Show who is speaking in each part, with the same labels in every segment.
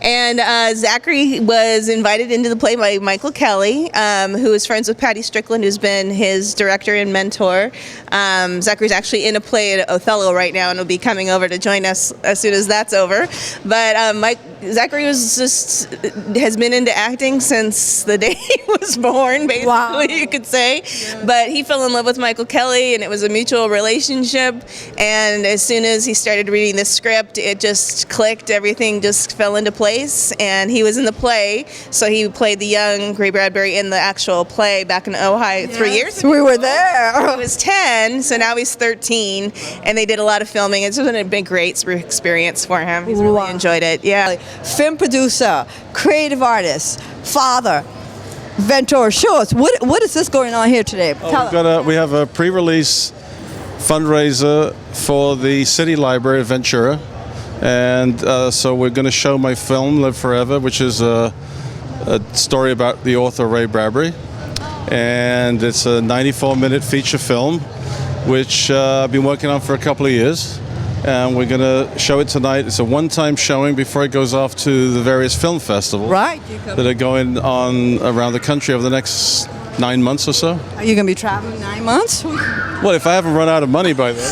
Speaker 1: And Zachary was invited into the play by Michael Kelly, who is friends with Patty Strickland, who's been his director and mentor. Zachary's actually in a play at Othello right now and will be coming over to join us as soon as that's over. But Zachary has been into acting since the day he was born, basically. Wow. You could say. Yeah. But he fell in love with Michael Kelly, and it was a mutual relationship. And as soon as he started reading the script, it just clicked. Everything just fell into place. And he was in the play, so he played the young Ray Bradbury in the actual play back in Ohio 3 years ago.
Speaker 2: We were there.
Speaker 1: He was 10, so now he's 13, and they did a lot of filming. It's been a big, great experience for him. He's really enjoyed it. Yeah.
Speaker 2: Film producer, creative artist, father, Ventura. Show us, what is this going on here today?
Speaker 3: We have a pre-release fundraiser for the City Library of Ventura, and so we're going to show my film, Live Forever, which is a story about the author Ray Bradbury, and it's a 94-minute feature film, which I've been working on for a couple of years. And we're going to show it tonight. It's a one-time showing before it goes off to the various film festivals that are going on around the country over the next 9 months or so.
Speaker 2: Are you going to be traveling 9 months?
Speaker 3: Well, if I haven't run out of money by then.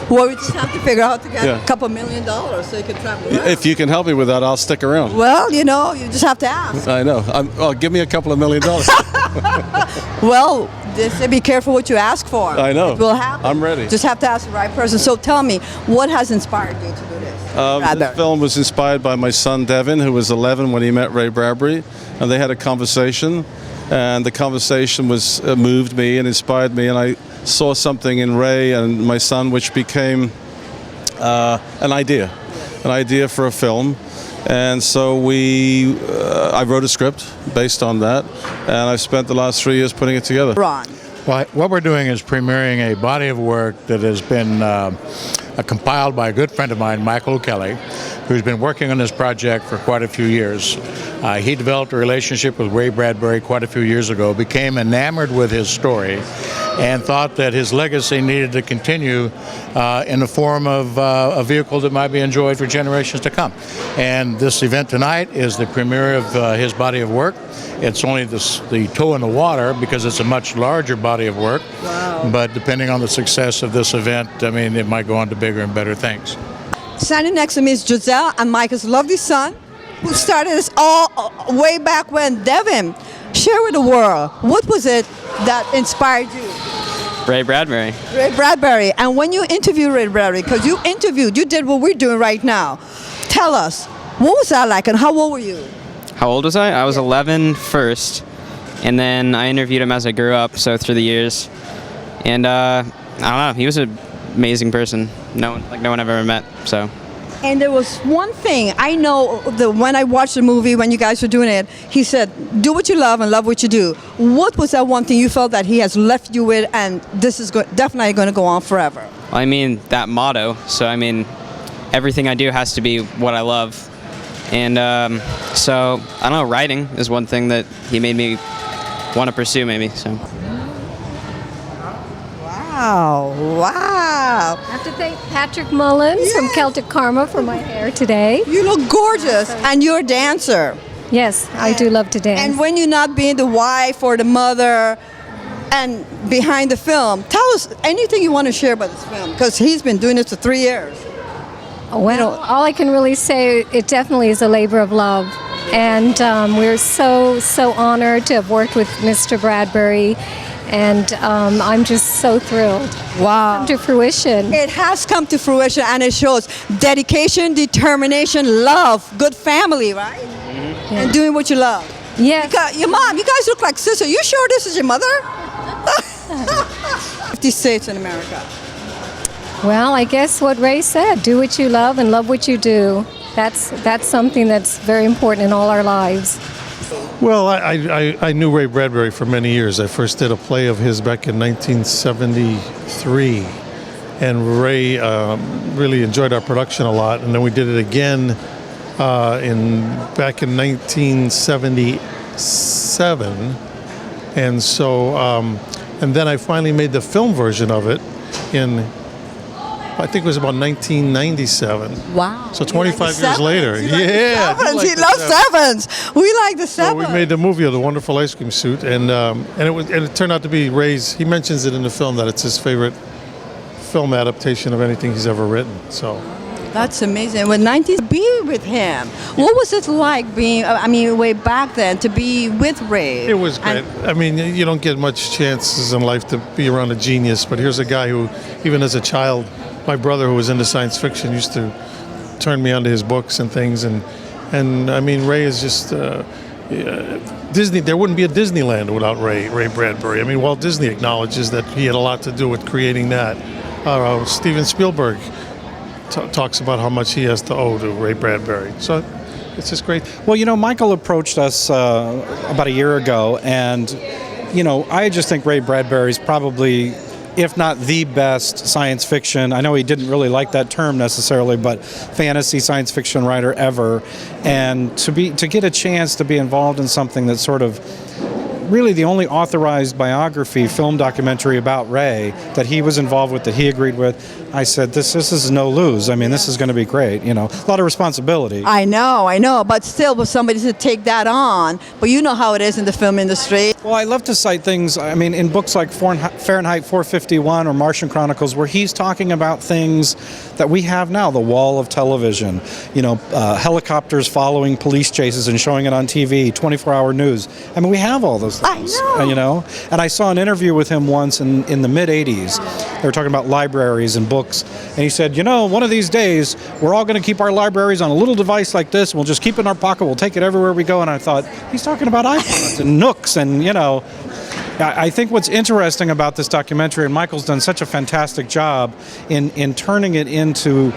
Speaker 2: Well, we just have to figure out how to get a couple $1 million so you can travel around.
Speaker 3: If you can help me with that, I'll stick around.
Speaker 2: Well, you just have to ask.
Speaker 3: I know. Give me a couple of $1 million.
Speaker 2: Well, just be careful what you ask for.
Speaker 3: I know.
Speaker 2: It will happen.
Speaker 3: I'm ready.
Speaker 2: Just have to ask the right person. So tell me, what has inspired you to do this?
Speaker 3: This film was inspired by my son Devin, who was 11 when he met Ray Bradbury, and they had a conversation, and the conversation moved me and inspired me, and I saw something in Ray and my son which became an idea for a film. And so I wrote a script based on that, and I've spent the last 3 years putting it together.
Speaker 2: Ron.
Speaker 4: Well, what we're doing is premiering a body of work that has been compiled by a good friend of mine, Michael Kelly, who's been working on this project for quite a few years. He developed a relationship with Ray Bradbury quite a few years ago, became enamored with his story, and thought that his legacy needed to continue in the form of a vehicle that might be enjoyed for generations to come. And this event tonight is the premiere of his body of work. It's only the toe in the water because it's a much larger body of work.
Speaker 2: Wow.
Speaker 4: But depending on the success of this event, I mean, it might go on to bigger and better things.
Speaker 2: Standing next to me is Giselle and Michael's lovely son, who started this all way back when. Devin, share with the world, what was it that inspired you?
Speaker 5: Ray Bradbury.
Speaker 2: Ray Bradbury. And when you interviewed Ray Bradbury, because you did what we're doing right now, tell us, what was that like and how old were you?
Speaker 5: How old was I? I was 11 first, and then I interviewed him as I grew up, so through the years. And I don't know, he was an amazing person. No one I've ever met, so.
Speaker 2: And there was one thing, I know when I watched the movie, when you guys were doing it, he said, do what you love and love what you do. What was that one thing you felt that he has left you with, and this is definitely going to go on forever?
Speaker 5: Well, I mean, that motto. So, I mean, everything I do has to be what I love. And so, I don't know, writing is one thing that he made me want to pursue, maybe, so.
Speaker 2: Wow.
Speaker 6: I have to thank Patrick Mullins from Celtic Karma for my hair today.
Speaker 2: You look gorgeous, and you're a dancer.
Speaker 6: Yes, I do love to dance.
Speaker 2: And when you're not being the wife or the mother and behind the film, tell us anything you want to share about this film, because he's been doing this for 3 years.
Speaker 6: Well, all I can really say, it definitely is a labor of love. And we're so honored to have worked with Mr. Bradbury. And I'm just so thrilled.
Speaker 2: Wow.
Speaker 6: Come to fruition.
Speaker 2: It has come to fruition, and it shows dedication, determination, love, good family, right? Mm-hmm. And doing what you love.
Speaker 6: Yes.
Speaker 2: Your mom, you guys look like sisters. You sure this is your mother? 50 states in America.
Speaker 6: Well, I guess what Ray said, do what you love and love what you do. That's something that's very important in all our lives.
Speaker 7: Well, I knew Ray Bradbury for many years. I first did a play of his back in 1973, and Ray really enjoyed our production a lot. And then we did it again back in 1977, and so and then I finally made the film version of it in I think it was about 1997.
Speaker 2: Wow.
Speaker 7: So
Speaker 2: You
Speaker 7: 25
Speaker 2: like the
Speaker 7: years later.
Speaker 2: sevens. You like the
Speaker 7: Yeah. I do
Speaker 2: sevens.
Speaker 7: like
Speaker 2: He
Speaker 7: the
Speaker 2: loves
Speaker 7: sevens.
Speaker 2: sevens. We like the
Speaker 7: So
Speaker 2: sevens.
Speaker 7: we made the movie of the Wonderful Ice Cream Suit, and it turned out to be Ray's. He mentions it in the film that it's his favorite film adaptation of anything he's ever written. So
Speaker 2: That's amazing. When 90s, be with him. What was it like being, way back then, to be with Ray?
Speaker 7: it was great. I mean, you don't get much chances in life to be around a genius, but here's a guy who, even as a child, my brother who was into science fiction used to turn me onto his books and things, and I mean, Ray is just Disney. There wouldn't be a Disneyland without Ray Bradbury. I mean, Walt Disney acknowledges that he had a lot to do with creating that. Steven Spielberg talks about how much he has to owe to Ray Bradbury. So it's just great.
Speaker 8: Well, Michael approached us about a year ago, and, I just think Ray Bradbury's probably, if not the best science fiction, I know he didn't really like that term necessarily, but fantasy science fiction writer ever. And to get a chance to be involved in something that's sort of really the only authorized biography, film documentary about Ray that he was involved with, that he agreed with, I said, this is no lose. I mean, this is going to be great. A lot of responsibility.
Speaker 2: I know, but still, for somebody to take that on, but you know how it is in the film industry.
Speaker 8: Well, I love to cite things, in books like Fahrenheit 451 or Martian Chronicles, where he's talking about things that we have now, the wall of television, helicopters following police chases and showing it on TV, 24-hour news. We have all those things.
Speaker 2: I know.
Speaker 8: And I saw an interview with him once in the mid-'80s. They were talking about libraries and books, and he said, one of these days, we're all going to keep our libraries on a little device like this, and we'll just keep it in our pocket, we'll take it everywhere we go. And I thought, he's talking about iPods and Nooks, and, I think what's interesting about this documentary, and Michael's done such a fantastic job in turning it into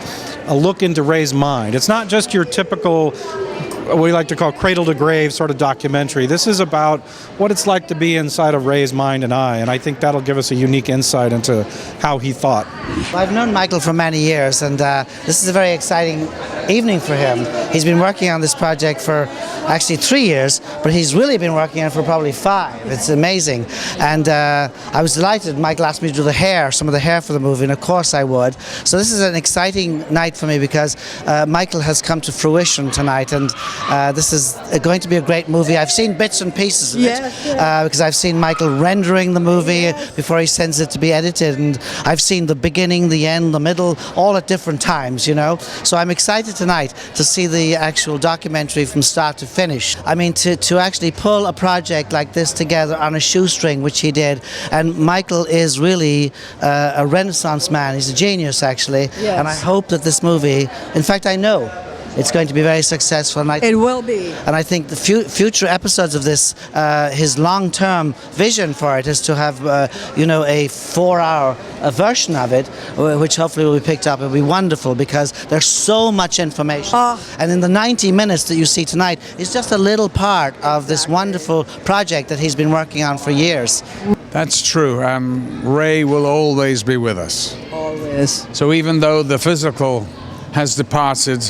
Speaker 8: a look into Ray's mind. It's not just your typical, what we like to call cradle to grave sort of documentary. This is about what it's like to be inside of Ray's mind and eye, and I think that'll give us a unique insight into how he thought.
Speaker 9: I've known Michael for many years, and this is a very exciting evening for him. He's been working on this project for actually 3 years, but he's really been working on it for probably 5. It's amazing. And I was delighted. Michael asked me to do some of the hair for the movie, and of course I would. So this is an exciting night for me because Michael has come to fruition tonight, and this is going to be a great movie. I've seen bits and pieces of it because I've seen Michael rendering the movie before he sends it to be edited, and I've seen the beginning, the end, the middle, all at different times, So I'm excited tonight to see the actual documentary from start to finish. To actually pull a project like this together on a shoestring, which he did, and Michael is really a Renaissance man. He's a genius, actually, and I hope that this movie, in fact, I know it's going to be very successful. And
Speaker 2: It will be.
Speaker 9: And I think the future episodes of this, his long-term vision for it is to have, a 4-hour version of it, which hopefully will be picked up. It'll be wonderful because there's so much information. And in the 90 minutes that you see tonight is just a little part of this wonderful project that he's been working on for years.
Speaker 10: That's true. Ray will always be with us.
Speaker 2: Always.
Speaker 10: So even though the physical has departed,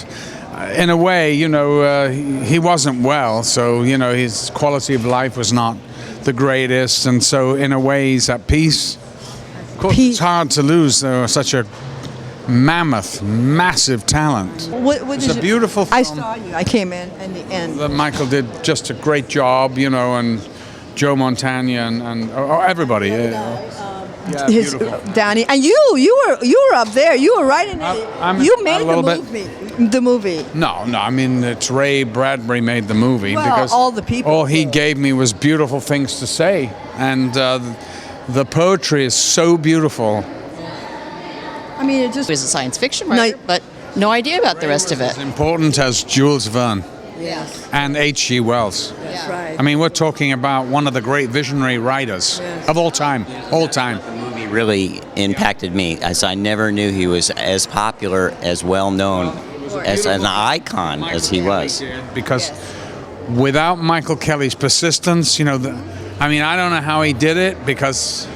Speaker 10: in a way, he wasn't well, so, his quality of life was not the greatest, and so in a way he's at peace. Of course, it's hard to lose such a massive talent. It's a beautiful film.
Speaker 2: I saw you. I came in the end.
Speaker 10: Michael did just a great job, and Joe Montana and everybody. Beautiful.
Speaker 2: Danny, and you were up there. You were right in it. You made the movie.
Speaker 10: No. It's Ray Bradbury made the movie because
Speaker 2: all the people.
Speaker 10: All he gave me was beautiful things to say, and the poetry is so beautiful.
Speaker 2: It just
Speaker 11: He was a science fiction writer, but no idea about the rest of it.
Speaker 10: As important as Jules Verne.
Speaker 2: Yes.
Speaker 10: And H.G. Wells.
Speaker 2: That's right.
Speaker 10: We're talking about one of the great visionary writers of all time.
Speaker 12: The movie really impacted me, as I never knew he was as popular, as well known, as an icon as he was.
Speaker 10: Because without Michael Kelly's persistence, I don't know how he did it, because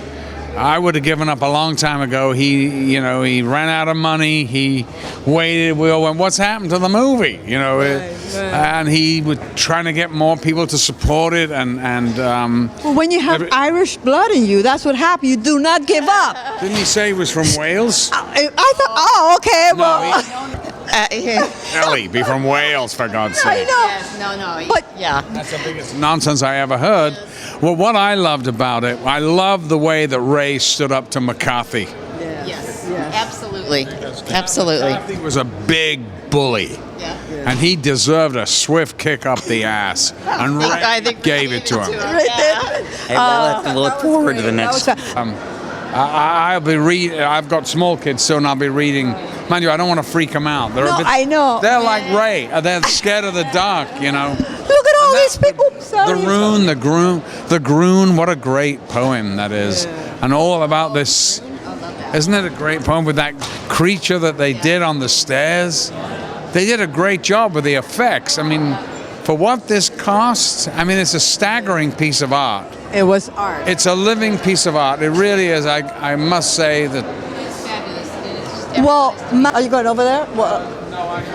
Speaker 10: I would have given up a long time ago. He ran out of money. He waited. We all went, what's happened to the movie? And he was trying to get more people to support it.
Speaker 2: Well, when you have Irish blood in you, that's what happened. You do not give up.
Speaker 10: Didn't he say he was from Wales?
Speaker 2: I thought, oh, okay, well.
Speaker 10: Ellie, be from Wales, for God's
Speaker 2: I
Speaker 10: sake.
Speaker 2: know.
Speaker 11: Yes, no.
Speaker 2: But-
Speaker 11: yeah.
Speaker 10: That's the biggest nonsense I ever heard. Well, what I loved about it, I loved the way that Ray stood up to McCarthy.
Speaker 11: Yes. Absolutely. Absolutely.
Speaker 10: McCarthy was a big bully.
Speaker 11: Yeah.
Speaker 10: And he deserved a swift kick up the ass. And
Speaker 11: I
Speaker 10: Ray
Speaker 11: think
Speaker 10: gave it to him.
Speaker 12: Hey, let's look forward to the next.
Speaker 10: I'll be reading. I've got small kids soon. I'll be reading. Mind you, I don't want to freak them out. They're
Speaker 2: I know.
Speaker 10: They're like Ray. They're scared of the dark.
Speaker 2: Look at all these people.
Speaker 10: The Rune, the Groon. What a great poem that is, and all about this. Isn't it a great poem with that creature that they did on the stairs? They did a great job with the effects. I mean, for what this costs, I mean, it's a staggering piece of art.
Speaker 2: It was art.
Speaker 10: It's a living piece of art. It really is. I must say that.
Speaker 2: Well, are you going over there? Well,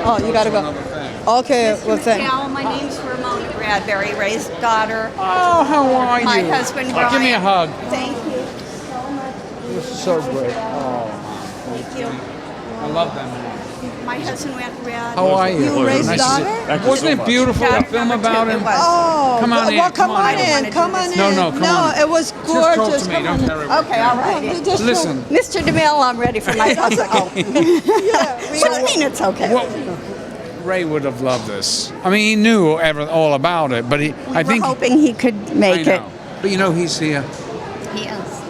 Speaker 2: oh, you got to go. Okay, well, thank you.
Speaker 13: My name's Ramona Bradbury, Ray's daughter.
Speaker 10: Oh, how are you?
Speaker 13: My husband, Brian.
Speaker 10: Give me a hug.
Speaker 13: Thank you.
Speaker 10: You're so great. Oh,
Speaker 13: Thank you.
Speaker 10: I love them.
Speaker 13: My husband went red.
Speaker 10: How are you?
Speaker 2: You Ray's
Speaker 10: Nice to see-
Speaker 2: daughter?
Speaker 10: Wasn't it beautiful, the film about him?
Speaker 2: Oh,
Speaker 10: Come on in,
Speaker 2: well,
Speaker 10: come
Speaker 2: come
Speaker 10: on
Speaker 2: on
Speaker 10: in.
Speaker 2: in. Come on in.
Speaker 10: No, come on.
Speaker 2: it was
Speaker 10: Just
Speaker 2: gorgeous.
Speaker 10: talk to me.
Speaker 2: Come
Speaker 10: Don't
Speaker 2: on.
Speaker 10: carry
Speaker 13: Okay, all right.
Speaker 2: Just
Speaker 10: Listen.
Speaker 13: Mr. DeMille, I'm ready for my husband. Oh. What do you mean it's okay?
Speaker 10: What, Ray would have loved this. I mean, he knew all about it, but I
Speaker 13: We're
Speaker 10: think
Speaker 13: hoping he could
Speaker 10: I
Speaker 13: make it.
Speaker 10: know. But he's here.
Speaker 13: He is.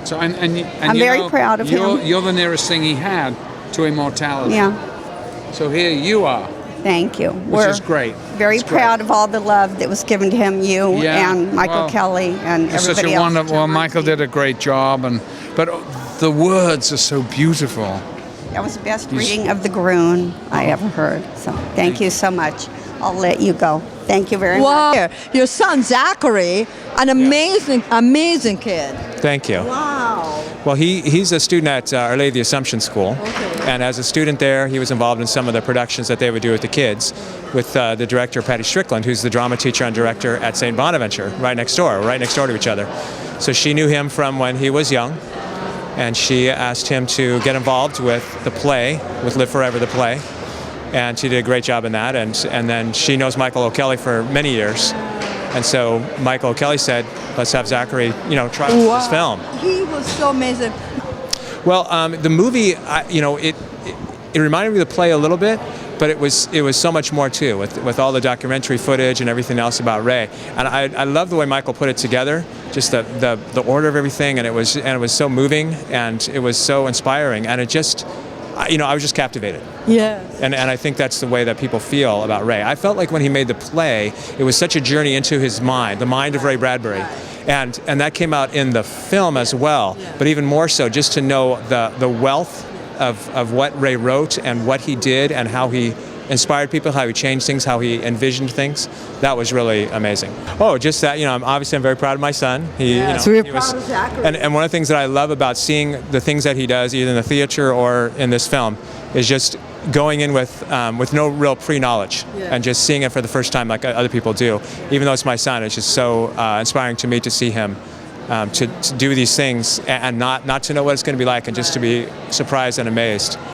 Speaker 10: So and
Speaker 13: I'm very proud of him.
Speaker 10: You're the nearest thing he had to immortality.
Speaker 13: Yeah,
Speaker 10: So here you are,
Speaker 13: thank you.
Speaker 10: which is great.
Speaker 13: Very
Speaker 10: It's great.
Speaker 13: proud of all the love that was given to him, you
Speaker 10: Yeah,
Speaker 13: and Michael
Speaker 10: well,
Speaker 13: Kelly and
Speaker 10: It's
Speaker 13: everybody
Speaker 10: such a
Speaker 13: else.
Speaker 10: wonderful. Well, Michael did a great job, but the words are so beautiful.
Speaker 13: That was the best reading of the Groon I ever heard. So thank you so much. I'll let you go. Thank you very much.
Speaker 2: Wow. Your son, Zachary, an amazing kid.
Speaker 14: Thank you.
Speaker 2: Wow.
Speaker 14: Well, he's a student at Our Lady of the Assumption School.
Speaker 2: Okay.
Speaker 14: And as a student there, he was involved in some of the productions that they would do with the kids with the director, Patty Strickland, who's the drama teacher and director at St. Bonaventure, right next door to each other. So she knew him from when he was young, and she asked him to get involved with the play, with Live Forever, the play. And she did a great job in that. And then she knows Michael O'Kelly for many years. And so Michael O'Kelly said, let's have Zachary, try out this film.
Speaker 2: He was so amazing.
Speaker 14: Well, the movie, it reminded me of the play a little bit, but it was so much more too, with all the documentary footage and everything else about Ray. And I love the way Michael put it together, just the order of everything, and it was so moving, and it was so inspiring, and it just, I was just captivated.
Speaker 2: Yeah.
Speaker 14: And I think that's the way that people feel about Ray. I felt like when he made the play, it was such a journey into his mind, the mind of Ray Bradbury. And that came out in the film as well, but even more so, just to know the wealth of what Ray wrote and what he did and how he inspired people, how he changed things, how he envisioned things. That was really amazing. Oh, just that, I'm very proud of my son.
Speaker 2: So we're proud of Zachary.
Speaker 14: And one of the things that I love about seeing the things that he does, either in the theater or in this film, is just going in with no real pre-knowledge and just seeing it for the first time like other people do. Even though it's my son, it's just so inspiring to me to see him to do these things and not to know what it's going to be like, and just to be surprised and amazed.